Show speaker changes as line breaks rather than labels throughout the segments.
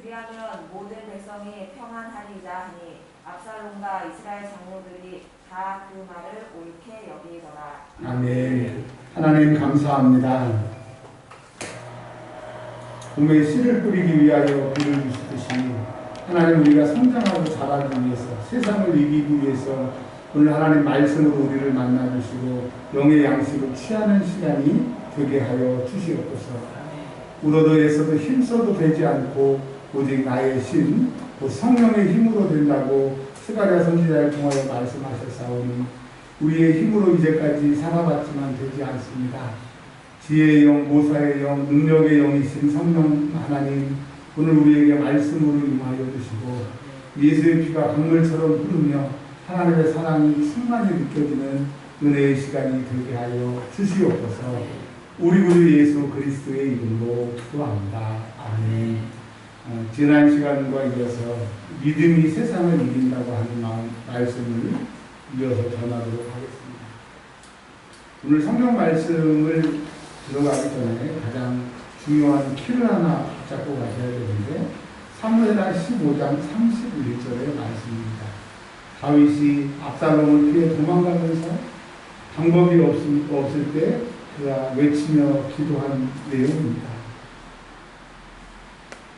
그리하면 모든 백성이 평안하리라 하니 압살롬과 이스라엘 장로들이 다 그 말을 옳게 여기더라.
아멘. 하나님 감사합니다. 봄에 씨를 뿌리기 위하여 비를 주시듯이 하나님 우리가 성장하고 자라기 위해서 세상을 이기기 위해서 오늘 하나님 말씀으로 우리를 만나주시고 영의 양식을 취하는 시간이 되게 하여 주시옵소서. 우러도에서도 힘써도 되지 않고 오직 나의 신, 곧 성령의 힘으로 된다고 스가랴 선지자를 통하여 말씀하셨사오니 우리의 힘으로 이제까지 살아봤지만 되지 않습니다. 지혜의 영, 모사의 영, 능력의 영이신 성령 하나님 오늘 우리에게 말씀으로 임하여 주시고 예수의 피가 강물처럼 흐르며 하나님의 사랑이 충만히 느껴지는 은혜의 시간이 되게 하여 주시옵소서. 우리 구주 예수 그리스도의 이름으로 기도합니다. 아멘. 지난 시간과 이어서 믿음이 세상을 이긴다고 하는 말씀을 이어서 전하도록 하겠습니다. 오늘 성경 말씀을 들어가기 전에 가장 중요한 키를 하나 잡고 가셔야 되는데 사무엘하 15장 31절의 말씀입니다. 다윗이 압살롬을 피해 도망가면서 방법이 없을 때 그가 외치며 기도한 내용입니다.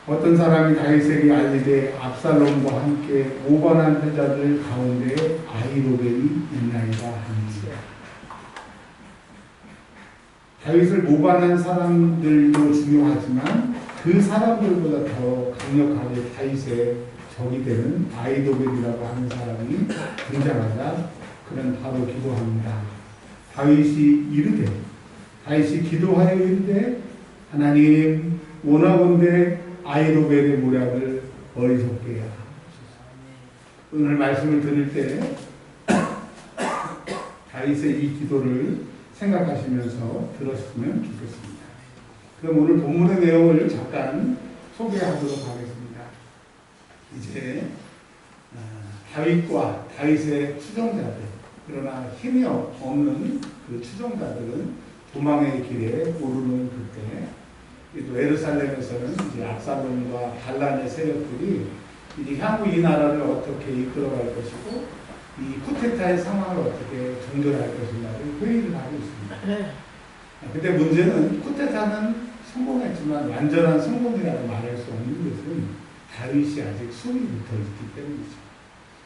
어떤 사람이 다윗에게 알리되 압살롬과 함께 모반한 패자들 가운데 아히도벨이 있나이다 하니 다윗을 모반한 사람들도 중요하지만 그 사람들보다 더 강력하게 다윗의 적이 되는 아히도벨이라고 하는 사람이 등장하자 그는 바로 기도합니다. 다윗이 기도하여 이르되 하나님 원하건대 아히도벨의 모략을 어리석게 하옵소서. 오늘 말씀을 들을 때 다윗의 이 기도를 생각하시면서 들었으면 좋겠습니다. 그럼 오늘 본문의 내용을 잠깐 소개하도록 하겠습니다. 이제 다윗과 다윗의 추종자들, 그러나 힘이 없는 그 추종자들은 도망의 길에 오르는 그때 또 예루살렘에서는 이제 압살롬과 반란의 세력들이 이제 향후 이 나라를 어떻게 이끌어갈 것이고 이 쿠데타의 상황을 어떻게 종결할 것인가를 회의를 하고 있습니다. 근데 문제는 쿠데타는 성공했지만 완전한 성공이라고 말할 수 없는 것은 다윗이 아직 숨이 붙어 있기 때문이죠.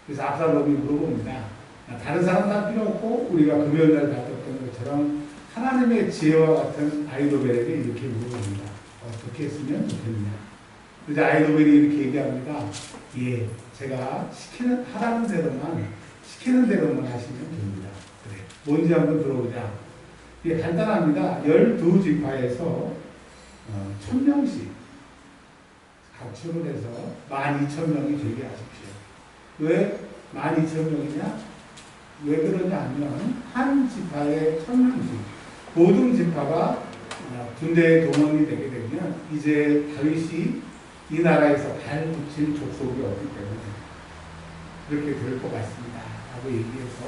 그래서 압살롬이 물어봅니다. 다른 사람 다 필요 없고 우리가 금요일날 다뤘던 것처럼 하나님의 지혜와 같은 아히도벨에게 이렇게 물어봅니다. 어떻게 했으면 좋겠느냐. 그래서 아히도벨이 이렇게 얘기합니다. 예, 제가 하라는 대로만 시키는 대로만 하시면 됩니다. 그래, 뭔지 한번 들어보자. 이게 간단합니다. 12지파에서 1000명씩 가축을 해서 12,000명이 되게 하십시오. 왜 12,000명이냐? 왜 그러냐 하면 한 지파에 1000명씩 모든 지파가 군대에 동원이 되게 되면 이제 다윗이 이 나라에서 발 붙일 족속이 없기 때문에 그렇게 될 것 같습니다. 라고 얘기해서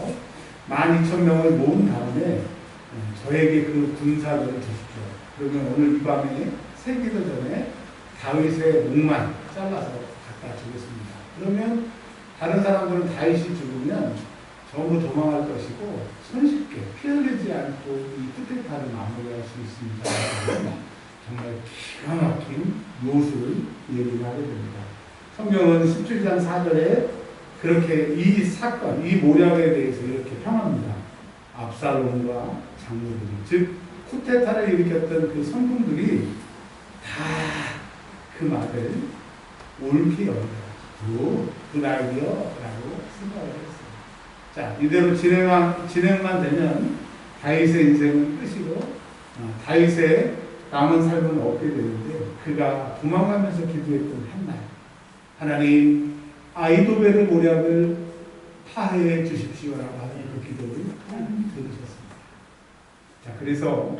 12,000명을 모은 다음에 저에게 그 군사들을 주십시오. 그러면 오늘 이 밤에 새기도 전에 다윗의 목만 잘라서 갖다 주겠습니다. 그러면 다른 사람들은 다윗이 죽으면 전부 도망할 것이고 손쉽게 피 흘리지 않고 이 쿠데타를 마무리할 수 있습니다. 정말 기가 막힌 요술을 얘기를 하게 됩니다. 성경은 17장 4절에 그렇게 이 사건, 이 모략에 대해서 이렇게 평합니다. 압살롬과 장로들이, 즉 쿠데타를 일으켰던 그 성군들이 다 그 말을 옳게 여기고 그 아이디어라고 생각을 했습니다. 자, 이대로 진행만 되면 다윗의 인생은 끝이고 다윗의 남은 삶은 없게 되는데 그가 도망가면서 기도했던 한날 하나님 아히도벨의 모략을 파해해 주십시오라고 하는 그 기도를 들으셨습니다. 자, 그래서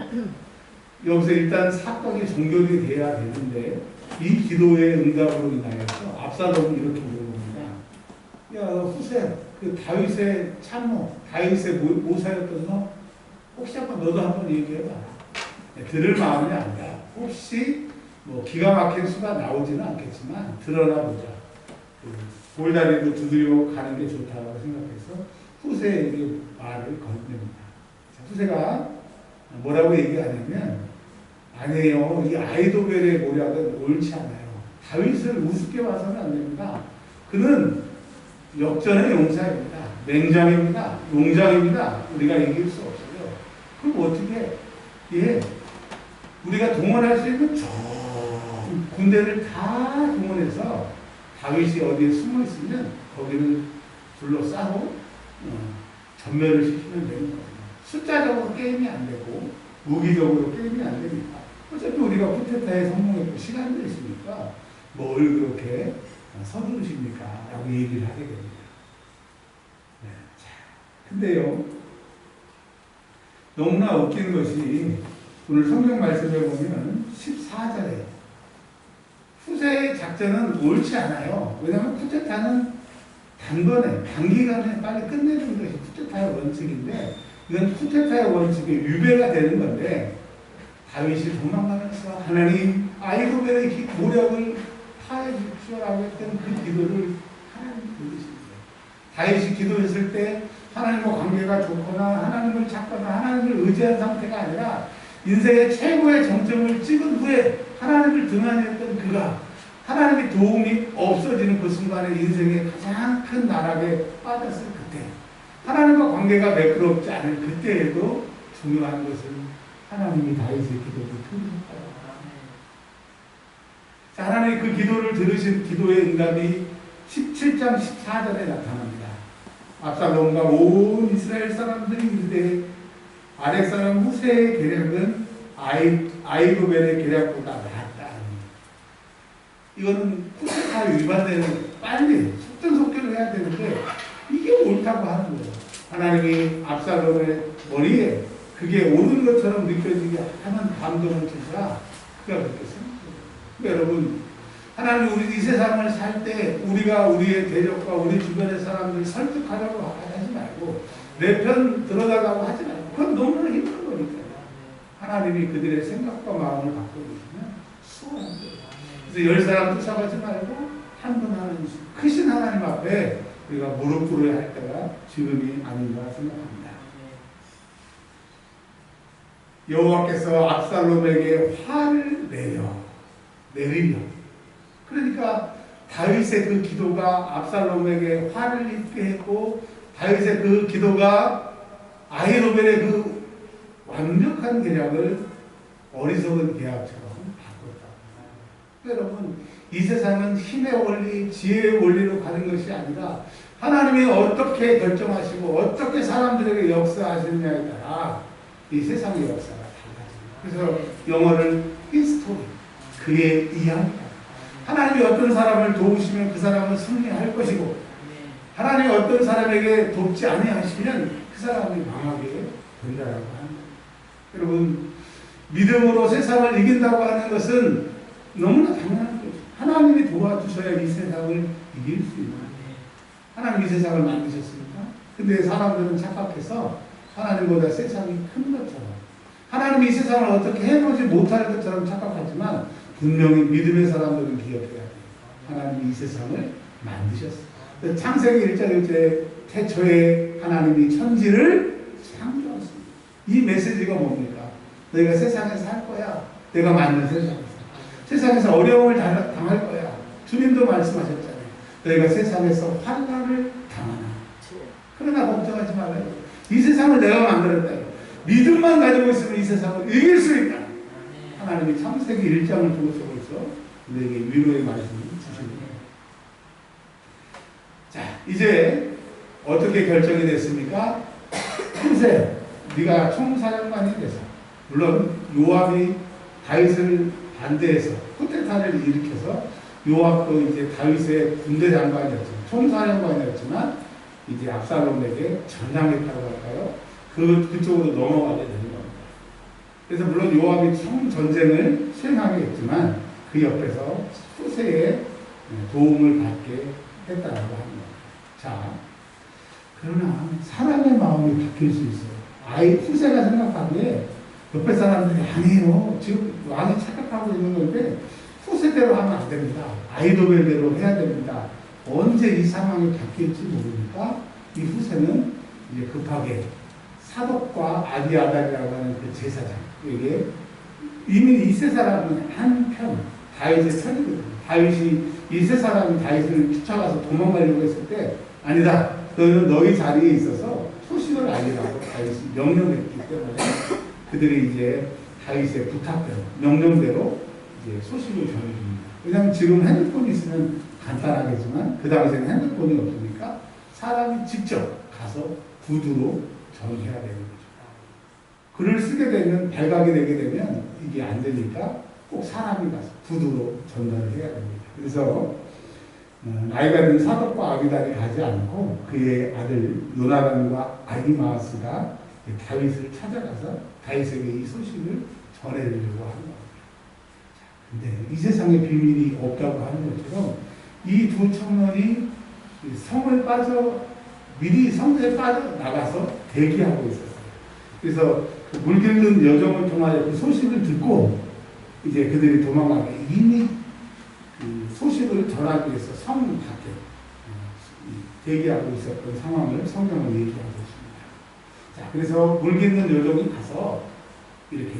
여기서 일단 사건이 종결이 돼야 되는데 이 기도의 응답으로 인하여서 압살롬이 이렇게 물어봅니다. 야, 후세, 그 다윗의 참모, 다윗의 모사였던 너 혹시 한번 너도 한번 얘기해봐. 들을 마음이 아니라 혹시 뭐 기가 막힌 수가 나오지는 않겠지만 드러나 보자. 골다리로 두드려 가는 게 좋다고 생각해서 후세에게 말을 건넵니다. 후세가 뭐라고 얘기하냐면 아니에요. 이 아히도벨의 모략은 옳지 않아요. 다윗을 우습게 봐서는 안 됩니다. 그는 역전의 용사입니다. 맹장입니다. 용장입니다. 우리가 이길 수 없어요. 그럼 어떻게? 예, 우리가 동원할 수 있는 저 군대를 다 동원해서 다윗이 어디에 숨어 있으면 거기를 둘러싸고 전멸을 시키면 되는 거예요. 숫자적으로 게임이 안 되고 무기적으로 게임이 안 됩니다. 어차피 우리가 쿠데타에 성공했고 시간도 있으니까 뭘 그렇게 서두르십니까? 라고 얘기를 하게 됩니다. 네. 근데요, 너무나 웃긴 것이 오늘 성경 말씀에 보면 14절에 후세의 작전은 옳지 않아요. 왜냐하면 쿠데타는 단번에, 단기간에 빨리 끝내는 것이 쿠데타의 원칙인데 이건 쿠데타의 원칙에 위배가 되는 건데 다윗이 도망가면서 하나님 아히도벨의 모략을 파해 주십시오라고 했던 그 기도를 하나님 들으십니다. 다윗이 기도했을 때 하나님과 관계가 좋거나 하나님을 찾거나 하나님을 의지한 상태가 아니라 인생의 최고의 정점을 찍은 후에 하나님을 등한했던 그가 하나님의 도움이 없어지는 그 순간에 인생의 가장 큰 나락에 빠졌을 그때 하나님과 관계가 매끄럽지 않을 그때에도 중요한 것은 하나님이 다윗의 기도를 들으셨다. 하나님이 그 기도를 들으신 기도의 응답이 17장 14절에 나타납니다. 압살롬과 온 이스라엘 사람들이 이르되 아렉 사람 후세의 계략은 아히도벨의 계략보다 낫다. 이거는 쿠데타 위반되는 빨리 속전속결을 해야 되는데 이게 옳다고 하는 거예요. 하나님이 압살롬의 머리에 그게 옳은 것처럼 느껴지게 하는 감동을 주시라. 그가 그렇게 생각해요. 여러분, 하나님 우리 이 세상을 살 때 우리가 우리의 대적과 우리 주변의 사람들을 설득하려고 하지 말고 내 편 들어가려고 하지 말고 그건 너무나 힘든 거니까요. 하나님이 그들의 생각과 마음을 바꿔주시면 수월한 거예요. 그래서 10사람 쫓아가지 말고 한 분 하는 크신 하나님 앞에 우리가 무릎 꿇어야 할 때가 지금이 아닌가 생각합니다. 여호와께서 압살롬에게 화를 내리려. 그러니까 다윗의 그 기도가 압살롬에게 화를 입게 했고 다윗의 그 기도가 아히도벨의 그 완벽한 계략을 어리석은 계약처럼 바꿨다. 여러분, 이 세상은 힘의 원리, 지혜의 원리로 가는 것이 아니라 하나님이 어떻게 결정하시고 어떻게 사람들에게 역사하시느냐에 따라 이 세상의 역사가 달라집니다. 그래서 영어를 히스토리, 그의 이야기다. 하나님이 어떤 사람을 도우시면 그 사람은 승리할 것이고 하나님이 어떤 사람에게 돕지 아니하시면 그 사람이 망하게 된다라고 합니다. 여러분, 믿음으로 세상을 이긴다고 하는 것은 너무나 당연한 거죠. 하나님이 도와주셔야 이 세상을 이길 수 있는 거예요. 하나님이 세상을 만드셨습니까? 근데 사람들은 착각해서 하나님보다 세상이 큰 것처럼 하나님이 이 세상을 어떻게 해보지 못할 것처럼 착각하지만 분명히 믿음의 사람들은 기억해야 돼요. 하나님이 이 세상을 만드셨어요. 창세기 1장 1절에 태초에 하나님이 천지를 창조하셨습니다. 이 메시지가 뭡니까? 너희가 세상에 살 거야. 내가 만든 세상에서. 세상에서 어려움을 당할 거야. 주님도 말씀하셨잖아요. 너희가 세상에서 환난을 당하나. 그러나 걱정하지 말아요. 이 세상을 내가 만들었다. 믿음만 가지고 있으면 이 세상을 이길 수 있다. 하나님이 창세기 1장을 통해서 벌써 우리에게 위로의 말씀을 주십니다. 자, 이제 어떻게 결정이 됐습니까? 후세, 네가 총사령관이 돼서, 물론 요압이 다윗을 반대해서 쿠데타를 일으켜서 요압도 이제 다윗의 군대 장관이었지만 총사령관이었지만 이제 압살롬에게 전향했다고 할까요? 그쪽으로 넘어가게 되는 겁니다. 그래서 물론 요압이 전쟁을 수행하게 했지만 그 옆에서 후세의 도움을 받게 했다라고 합니다. 자, 그러나 사람의 마음이 바뀔 수 있어요. 후세가 생각하기에 옆에 사람들이 아니에요. 지금 왕이 착각하고 있는 건데 후세대로 하면 안 됩니다. 아이도벨대로 해야 됩니다. 언제 이 상황이 바뀔지 모르니까 이 후세는 이제 급하게 사독과 아비아달이라고 하는 그 제사장에게 이미 이 세 사람은 한편 다윗의 편이거든요. 다윗이 이 세 사람이 다윗을 쫓아가서 도망가려고 했을 때 아니다. 너는 너희 자리에 있어서 소식을 알리라고 다윗이 명령했기 때문에 그들이 이제 다윗의 부탁대로 명령대로 이제 소식을 전해줍니다. 왜냐하면 지금 핸드폰이 있으면 간단하겠지만 그 당시에는 핸드폰이 없으니까 사람이 직접 가서 구두로 전해야 되는 거죠. 글을 쓰게 되면 발각이 되게 되면 이게 안 되니까 꼭 사람이 가서 구두로 전달을 해야 됩니다. 그래서 나이가 든 사독과 아비달이 가지 않고 그의 아들 요나단과 아히마아스가 다윗을 찾아가서 다윗에게 이 소식을 전해주려고 하는 겁니다. 근데 이 세상에 비밀이 없다고 하는 것처럼 이 두 청년이 성을 미리 성에 빠져 나가서 대기하고 있었어요. 그래서 물 끓는 여정을 통하여 그 소식을 듣고 이제 그들이 도망가게 이미 그 소식을 전하기 위해서 성 밖에 대기하고 있었던 상황을 성경은 얘기하고 있습니다. 자, 그래서 물 끓는 여정이 가서 이렇게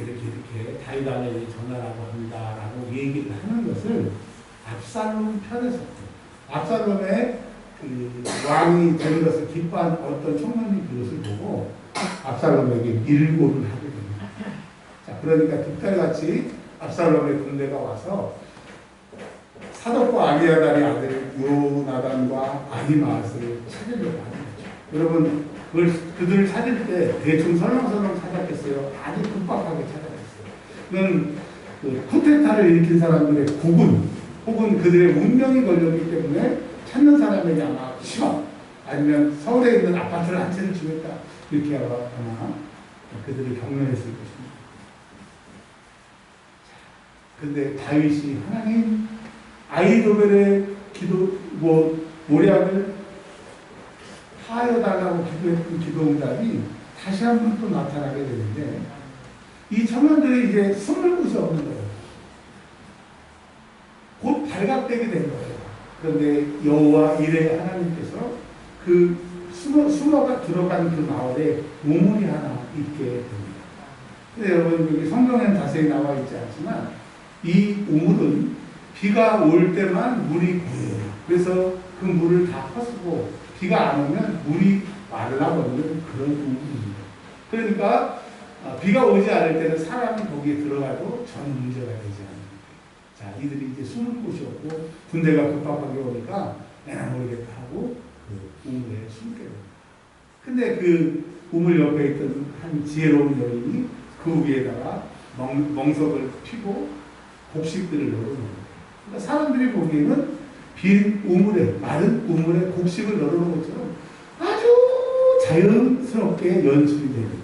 다윗에게 전하라고 합니다라고 얘기를 하는 것을 압살롬 편에서 압살롬의 그 왕이 된 것을 기뻐한 어떤 청년이 그것을 보고 압살롬에게 밀고를 하게 됩니다. 자, 그러니까 득달같이 압살롬의 군대가 와서 사독과 아비아달의 아들 요나단과 아히마아스를 찾으려고 하는 거죠. 여러분 그들을 찾을 때 대충 설렁설렁 찾았겠어요? 아주 급박하게 찾아냈어요. 그건 그 쿠데타를 일으킨 사람들의 국운 혹은 그들의 운명이 걸렸기 때문에 찾는 사람에게 아마 시험 아니면 서울에 있는 아파트를 한 채를 주겠다 이렇게 아마 그들을 격려했을 것입니다. 그런데 다윗이 하나님 아이도벨의 모략을 하여 달라고 기도했던 기도응답이 다시 한 번 또 나타나게 되는데 이 청년들이 이제 숨을 곳이 없는 거예요. 곧 발각되게 된 거예요. 그런데 여호와 이레 하나님께서 그 수로가 들어간 그 마을에 우물이 하나 있게 됩니다. 근데 여러분 여기 성경에는 자세히 나와 있지 않지만 이 우물은 비가 올 때만 물이 고여요. 그래서 그 물을 다 퍼쓰고 비가 안 오면 물이 말라버리는 그런 우물입니다. 그러니까 비가 오지 않을 때는 사람이 거기에 들어가도 전 문제가 되지 않습니다. 자, 이들이 이제 숨을 곳이 없고 군대가 급박하게 오니까 내가 모르겠다 하고 그 우물에 숨게 됩니다. 근데 그 우물 옆에 있던 한 지혜로운 여인이 그 위에다가 멍석을 피고 곡식들을 넣어놓은 거예요. 그러니까 사람들이 보기에는 빈 우물에, 마른 우물에 곡식을 넣어놓은 것처럼 아주 자연스럽게 연출이 되는 거죠.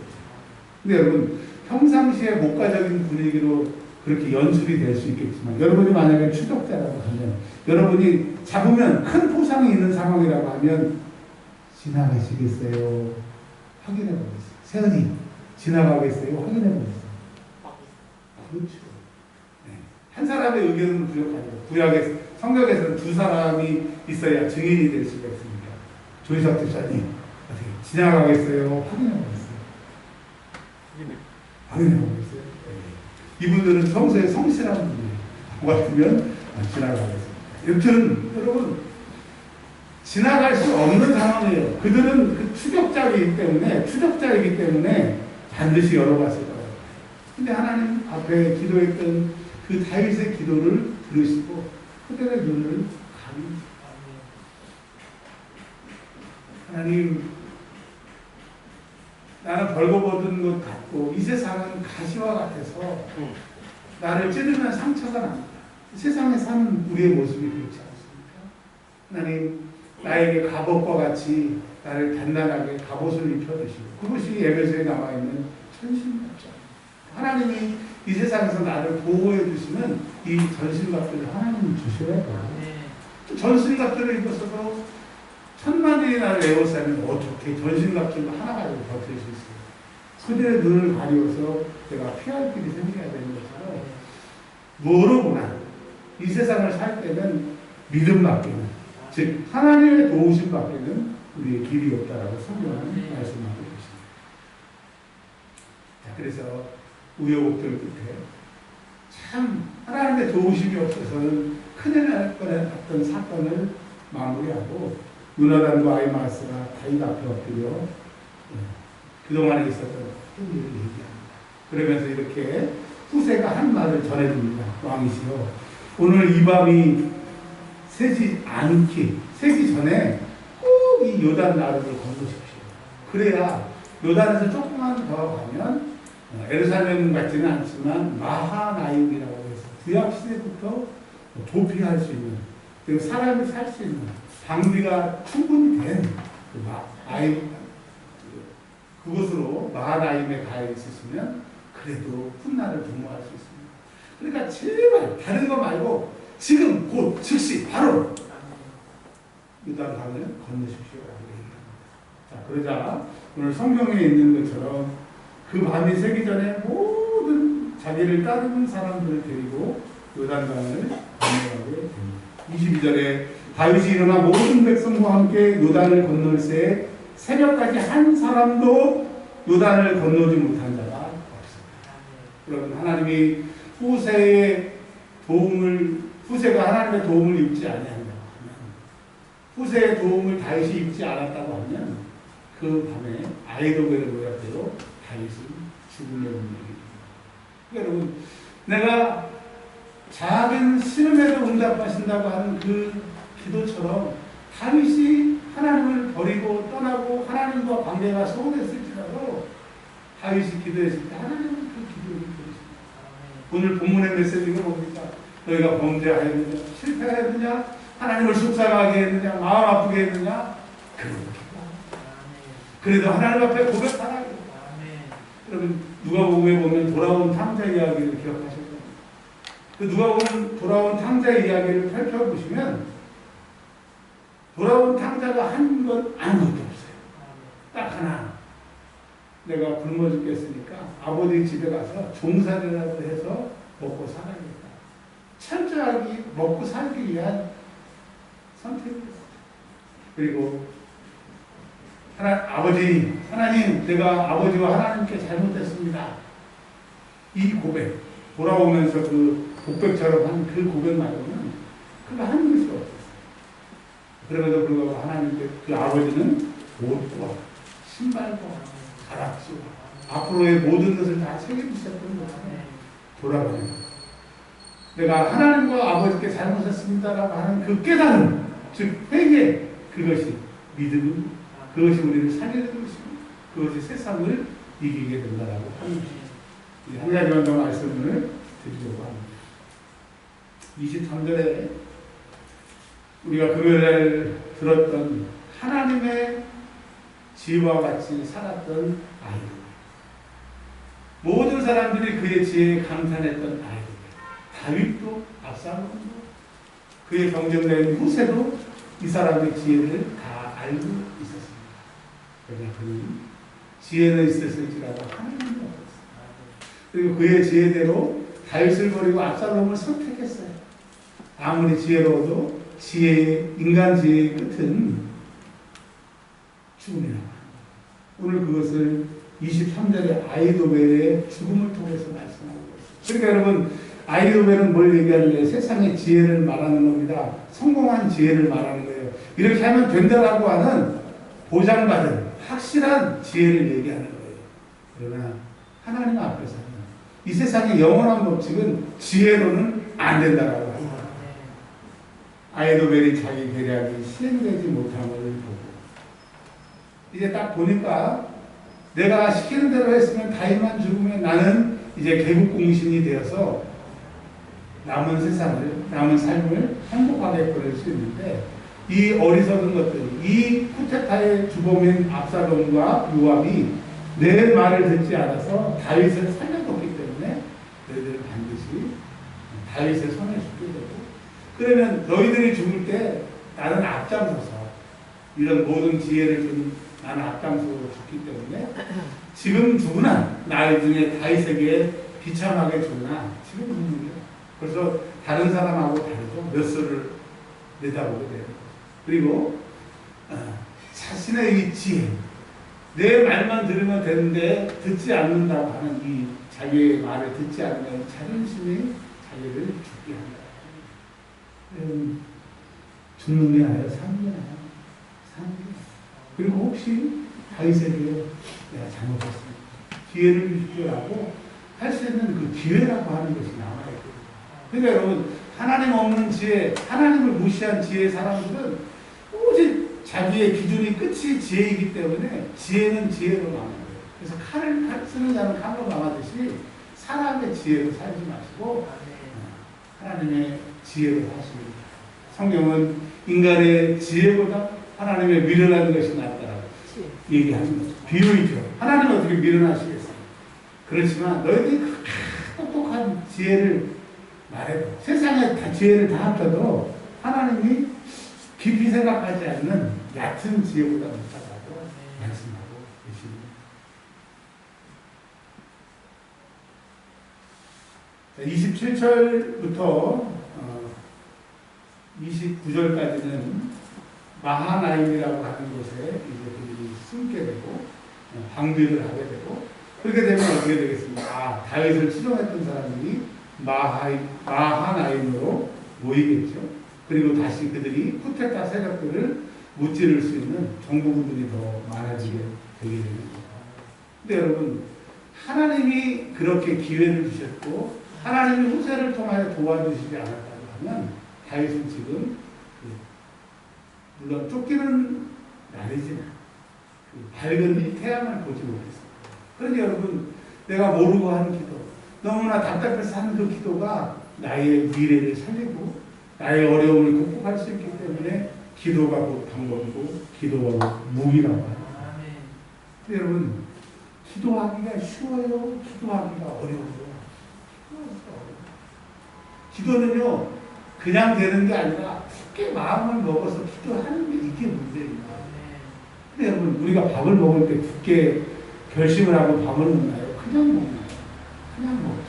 근데 여러분, 평상시에 목가적인 분위기로 그렇게 연출이 될 수 있겠지만, 여러분이 만약에 추적자라고 하면, 여러분이 잡으면 큰 포상이 있는 상황이라고 하면, 지나가시겠어요? 확인해 보겠어요. 세연이, 지나가겠어요? 확인해 보겠어요. 그렇죠. 네. 한 사람의 의견은 부족하죠. 성경에서는 두 사람이 있어야 증인이 될 수가 있습니다. 조희석 집사님, 어떻게 지나가겠어요? 확인해 보겠어요. 확인해 보겠어요. 네. 이분들은 평소에 성실한 분이에요. 같으면 지나가겠습니다. 여튼 여러분 지나갈 수 없는 상황이에요. 그들은 그 추적자이기 때문에 반드시 열어봤을 거예요. 근데 하나님 앞에 기도했던 그 다윗의 기도를 들으시고 그들의 눈을 감히 하나님, 나는 벌거벗은 것 같고 이 세상은 가시와 같아서 나를 찌르면 상처가 납니다. 세상에 사는 우리의 모습이 그렇지 않습니까? 하나님, 나에게 갑옷과 같이 나를 단단하게 갑옷을 입혀주시고 그것이 에베소에 나와있는 천신갑장. 하나님이 이 세상에서 나를 보호해 주시는 이 전신갑들을 하나님이 주셔야 돼요. 전신갑들을 입어서도 천만인이 나를 에워싸면 어떻게 전신갑들도 하나 가지고 버틸 수 있어요? 그들의 눈을 가리워서 내가 피할 길이 생겨야 되는 것처럼 모르거나 이 세상을 살 때는 믿음밖에는, 즉 하나님의 도우심밖에는 우리의 길이 없다라고 성경은 말씀하고 있습니다. 자, 그래서 우여곡절 끝에 참 하나님의 도우심이 없어서는 큰일 날 뻔했던 사건을 마무리하고 요나단과 아히마아스가 다윗 앞에 엎드려 그동안에 있었던 모든 일을 얘기합니다. 그러면서 이렇게 후세가 한 말을 전해줍니다. 왕이시여, 오늘 이 밤이 새지 전에 꼭 이 요단 나루를 건너십시오. 그래야 요단에서 조금만 더 가면 에르살렘 같지는 않지만 마하나임이라고 해서 구약시대부터 도피할 수 있는, 그리고 사람이 살 수 있는 방비가 충분히 된 그곳으로 마하나임에 가 있으시면 그래도 훗날을 도모할 수 있습니다. 그러니까 제발 다른 거 말고 지금 곧 즉시 바로 요단강을 건너십시오라고 얘기합니다. 자, 그러자 오늘 성경에 있는 것처럼 그 밤이 새기 전에 모든 자기를 따르는 사람들을 데리고 요단강을 건너가게 됩니다. 22절에 다윗이 일어나 모든 백성과 함께 요단을 건널 새 새벽까지 한 사람도 요단을 건너지 못한 자가 없습니다. 여러분, 하나님이 후세가 하나님의 도움을 입지 아니한다고 하면, 후세의 도움을 다윗이 입지 않았다고 하면 그 밤에 아히도벨의 노략대로 다윗은 죽음에 이르게 됩니다. 여러분, 내가 작은 시름에도 응답하신다고 하는 그 기도처럼 다윗이 하나님을 버리고 떠나고 하나님과 관계가 소홀했을지라도 다윗이 기도했을 때 하나님은 그 기도를 들으십니다. 오늘 본문의 메시지가 뭡니까? 너희가 범죄하였느냐, 실패하였느냐, 하나님을 속상하게 했느냐, 마음 아프게 했느냐, 그래도 하나님 앞에 고백하라. 여러분, 누가복음에 보면 돌아온 탕자 이야기를 기억하실 겁니다. 그 누가복음 돌아온 탕자 이야기를 펼쳐보시면 돌아온 탕자가 한 건 아무것도 없어요. 딱 하나. 내가 굶어 죽겠으니까 아버지 집에 가서 종살이라도 해서 먹고 살아야겠다. 철저하게 먹고 살기 위한 선택이었어요. 그리고 하나님, 내가 아버지와 하나님께 잘못했습니다. 이 고백, 돌아오면서 그 복백처럼 한 그 고백 말고는 그거 한 것이 없었어요. 그럼에도 불구하고 하나님께 그 아버지는 옷과 신발과 가락지와 앞으로의 모든 것을 다 책임지셨던 것처럼 돌아가는 것. 내가 하나님과 아버지께 잘못했습니다라고 하는 그 깨달음, 즉 회개, 그것이 믿음, 그것이 우리를 살리는 것입니다. 그것이 세상을 이기게 된다라고 하는 것입니다. 한 가지만 더 말씀을 드리려고 합니다. 23절에 우리가 금요일에 들었던 하나님의 지혜와 같이 살았던 아이들, 모든 사람들이 그의 지혜에 감탄했던 아이들, 다윗도 압살롬도 그의 경쟁자인 후세도 이 사람의 지혜를 다 알고 있었습니다. 그러나 그는 지혜는 있었을지라도 하나님은 없었습니다. 그리고 그의 지혜대로 다윗을 버리고 압살롬을 선택했어요. 아무리 지혜로워도 인간 지혜의 끝은 죽음이라고 합니다. 오늘 그것을 23절의 아히도벨의 죽음을 통해서 말씀하고 있습니다. 그러니까 여러분, 아히도벨은 뭘 얘기하는데 세상의 지혜를 말하는 겁니다. 성공한 지혜를 말하는 거예요. 이렇게 하면 된다라고 하는 보장받은 확실한 지혜를 얘기하는 거예요. 그러나 하나님 앞에서는 이 세상의 영원한 법칙은 지혜로는 안 된다라고 합니다. 아히도벨이 자기 계략이 시행되지 못함을 보고 이제 딱 보니까 내가 시키는 대로 했으면 다윗만 죽으면 나는 이제 개국공신이 되어서 남은 세상을, 남은 삶을 행복하게 보낼 수 있는데 이 어리석은 것들이, 이 쿠데타의 주범인 압살롬과 요압이 내 말을 듣지 않아서 다윗을 살려뒀기 때문에 너희들은 반드시 다윗의 손에 죽게 되고, 그러면 너희들이 죽을 때 나는 앞장서서 이런 모든 지혜를 준 나는 앞장서고 죽기 때문에 지금 누구나 나이 중에 다윗에게 비참하게 죽나 지금 있는 거예요. 그래서 다른 사람하고 다르죠. 몇 수를 내다보게 돼요. 그리고 자신의 이 지혜, 내 말만 들으면 되는데 듣지 않는다고 하는 이 자기의 말을 듣지 않는 자존심이 자기를 죽게 한다. 죽는 게 아니라 사는 게 아니라 사는 게. 그리고 혹시 다윗에게 내가 잘못했습니다. 기회를 주시라고 할 수 있는 그 기회라고 하는 것이 남아있거든요. 그러니까 여러분, 하나님 없는 지혜, 하나님을 무시한 지혜의 사람들은 오직 자기의 기준이 끝이 지혜이기 때문에 지혜는 지혜로 망하는 거예요. 그래서 칼을 쓰는 자는 칼로 망하듯이 사람의 지혜로 살지 마시고 하나님의 지혜로 사십니다. 성경은 인간의 지혜보다 하나님의 미련한 것이 낫다라고 얘기하는 거죠. 비유이죠. 하나님은 어떻게 미련하시겠어요? 그렇지만 너희들이 그 똑똑한 지혜를 말해도 세상에 지혜를 다 합쳐도 하나님이 깊이 생각하지 않는 얕은 지혜보다 못하다고 말씀하고 계십니다. 27절부터 29절까지는 마하나임이라고 하는 곳에 이제 그들이 숨게 되고 방비를 하게 되고 그렇게 되면 어떻게 되겠습니까? 다윗을 추종했던 사람들이 마하나임으로 모이겠죠. 그리고 다시 그들이 쿠데타 세력들을 무찌를 수 있는 정보군들이 더 많아지게 되게 되는 거죠. 근데 여러분, 하나님이 그렇게 기회를 주셨고 하나님이 후세를 통하여 도와주시지 않았다고 하면 다윗은 지금 물론 쫓기는 날이지만 밝은 태양을 보지 못했습니다. 그런데 여러분, 내가 모르고 하는 기도, 너무나 답답해서 하는 그 기도가 나의 미래를 살리고 나의 어려움을 극복할 수 있기 때문에 기도가 곧 방법이고 기도가 무기라고 합니다. 근데 여러분, 기도하기가 쉬워요? 기도하기가 어려워요? 기도는요, 그냥 되는 게 아니라 굳게 마음을 먹어서 기도하는 게 이게 문제입니다. 근데 여러분, 우리가 밥을 먹을 때 굳게 결심을 하고 밥을 먹나요? 그냥 먹나요? 그냥 먹죠.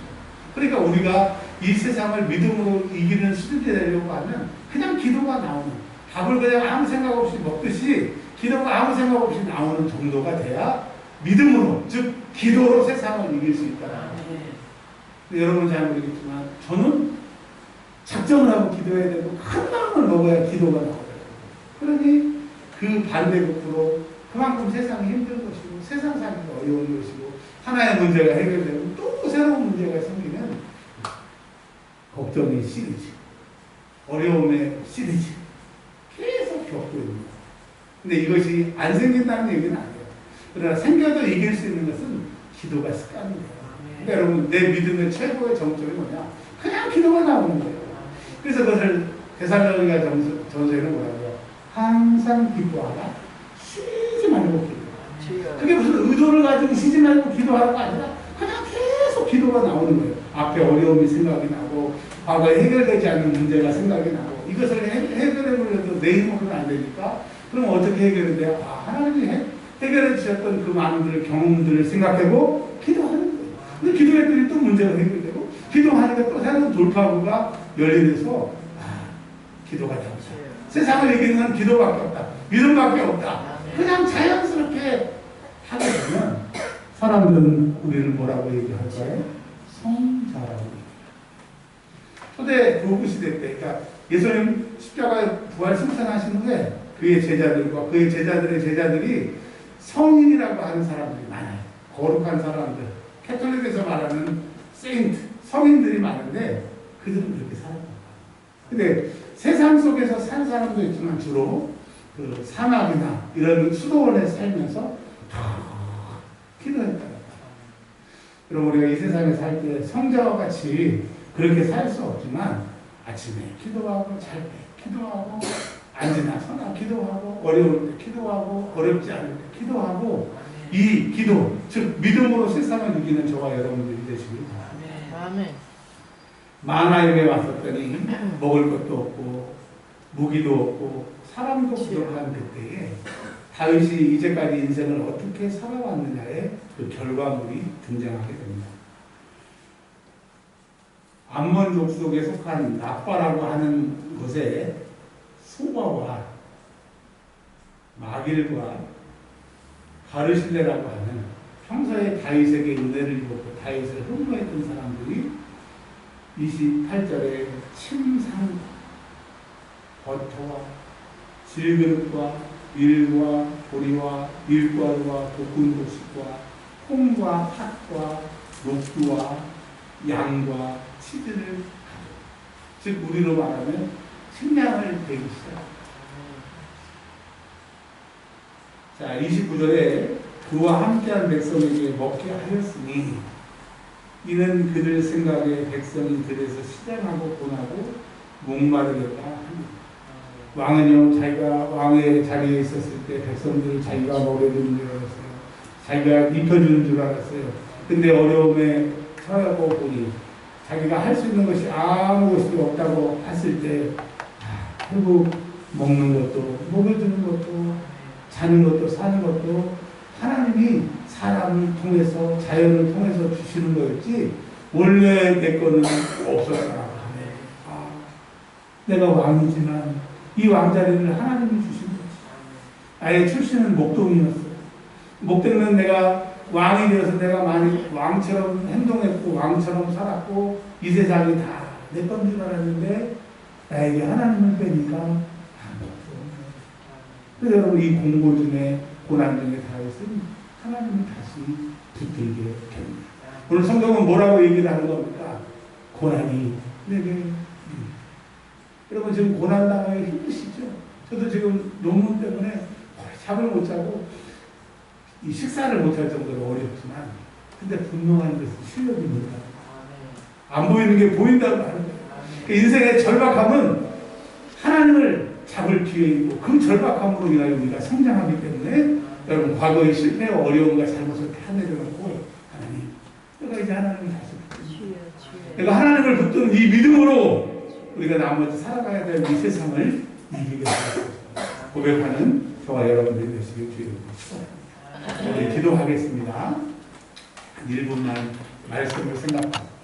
그러니까 우리가 이 세상을 믿음으로 이기는 수준이 되려고 하면 그냥 기도가 나오는, 밥을 그냥 아무 생각 없이 먹듯이 기도가 아무 생각 없이 나오는 정도가 돼야 믿음으로, 즉 기도로 세상을 이길 수 있다. 근데 여러분 잘 모르겠지만 저는 작정을 하고 기도해야 되고 큰 마음을 먹어야 기도가 나와요. 그러니 그 반대급부로 그만큼 세상이 힘든 것이고 세상 살기가 어려운 것이고 하나의 문제가 해결되고 또 새로운 문제가 생기는 걱정의 시리즈, 어려움의 시리즈 계속 겪고 있는 거예요. 근데 이것이 안 생긴다는 얘기는 아니에요. 그러나 생겨도 이길 수 있는 것은 기도가 습관이에요. 그러니까 여러분, 내 믿음의 최고의 정점이 뭐냐? 그냥 기도가 나오는 거예요. 그래서 그것을 데살로니가 전서에는 뭐라고요? 항상 기도하라, 쉬지 말고 기도하라. 그게 무슨 의도를 가지고 쉬지 말고 기도하라가 아니라 그냥 계속 기도가 나오는 거예요. 앞에 어려움이 생각이 나고 과거에 해결되지 않는 문제가 생각이 나고 이것을 해결해 보려도 내 힘으로는 안 되니까 그럼 어떻게 해결이 돼요? 하나님이 해결해 주셨던 그 많은 경험들을 생각하고 기도하는 거예요. 근데 기도했더니 또 문제가 해결되고 기도하니까 또 새로운 돌파구가 열리면서 기도가 되었다. 세상을 이기는 건 기도밖에 없다. 믿음밖에 없다. 그냥 자연스럽게 하게 되면 사람들은 우리를 뭐라고 얘기할까요? 성자라고 얘기해요. 초대 구구시대 때, 그러니까 예수님 십자가에 부활 승천하신 후에 그의 제자들과 그의 제자들의 제자들이 성인이라고 하는 사람들이 많아요. 거룩한 사람들, 캐톨릭에서 말하는 세인트, 성인들이 많은데 그들은 그렇게 살아요. 근데 세상 속에서 산 사람도 있지만 주로 그 사막이나 이런 수도원에 살면서 기도했다. 그럼 우리가 이 세상에 살 때 성자와 같이 그렇게 살 수 없지만 아침에 기도하고 잘 때 기도하고 앉으나 서나 기도하고 어려울 때 기도하고 어렵지 않을 때 기도하고 이 기도, 즉 믿음으로 세상을 이기는 저와 여러분들이 되시길 바랍니다.
아멘.
마하나임에 왔었더니 먹을 것도 없고 무기도 없고 사람도 부족한 그때에 다윗이 이제까지 인생을 어떻게 살아왔느냐의 그 결과물이 등장하게 됩니다. 암몬 족속에 속한 라빠라고 하는 곳에 소바와 마길과 바르실레라고 하는 평소에 다윗에게 은혜를 입었고 다윗을 흠모했던 사람들이 28절에 침상, 버터와 질그릇과 밀과 보리와 밀가루와 볶은 곡식과 콩과 팥과 녹두와 양과 치즈를 가져. 즉 우리로 말하면 식량을 베기 시작. 자, 29절에 그와 함께한 백성에게 먹게 하였으니 이는 그들 생각에 백성이 들에서 시장하고 고나고 목마르겠다 합니다. 왕은요, 자기가 왕의 자리에 있었을 때 백성들을 자기가 먹여주는 줄 알았어요. 자기가 입혀주는 줄 알았어요. 근데 어려움에 처하고 보니 자기가 할 수 있는 것이 아무것이 없다고 했을 때 결국 먹는 것도 먹여주는 것도 자는 것도 사는 것도 하나님이 사람을 통해서 자연을 통해서 주시는 거였지 원래 내 거는 없었다. 내가 왕이지만 이 왕자리를 하나님이 주신 거지. 아예 출신은 목동이었어. 목동은 내가 왕이 되어서 내가 많이 왕처럼 행동했고 왕처럼 살았고 이 세상이 다 내 건 줄 알았는데 나에게 하나님을 빼니까 아무것도 없네. 그래서 여러분 이 공고 중에 고난 중에 다윗은 하나님을 다시 붙들게 됩니다. 오늘 성경은 뭐라고 얘기를 하는 겁니까? 고난이 내게 여러분 지금 고난당하기 힘드시죠? 저도 지금 논문 때문에 잠을 못 자고 이 식사를 못할 정도로 어렵지만 근데 분노하는 것은 실력이 못하고 안 보이는 게 보인다고 하는 거예요. 인생의 절박함은 하나님을 잡을 기회 있고 그 절박함으로 인하여 우리가 성장하기 때문에 여러분 과거의 실패와 어려움과 잘못을 다 내려놓고 하나님 내가 이제 하나님을 다시 붙들고 내가 하나님을 붙드는 이 믿음으로 우리가 나머지 살아가야 될 이 세상을 이기게 되었습니다. 고백하는 저와 여러분들이 되시길 주의 부탁드립니다. 우리 기도하겠습니다. 1분만 말씀을 생각하고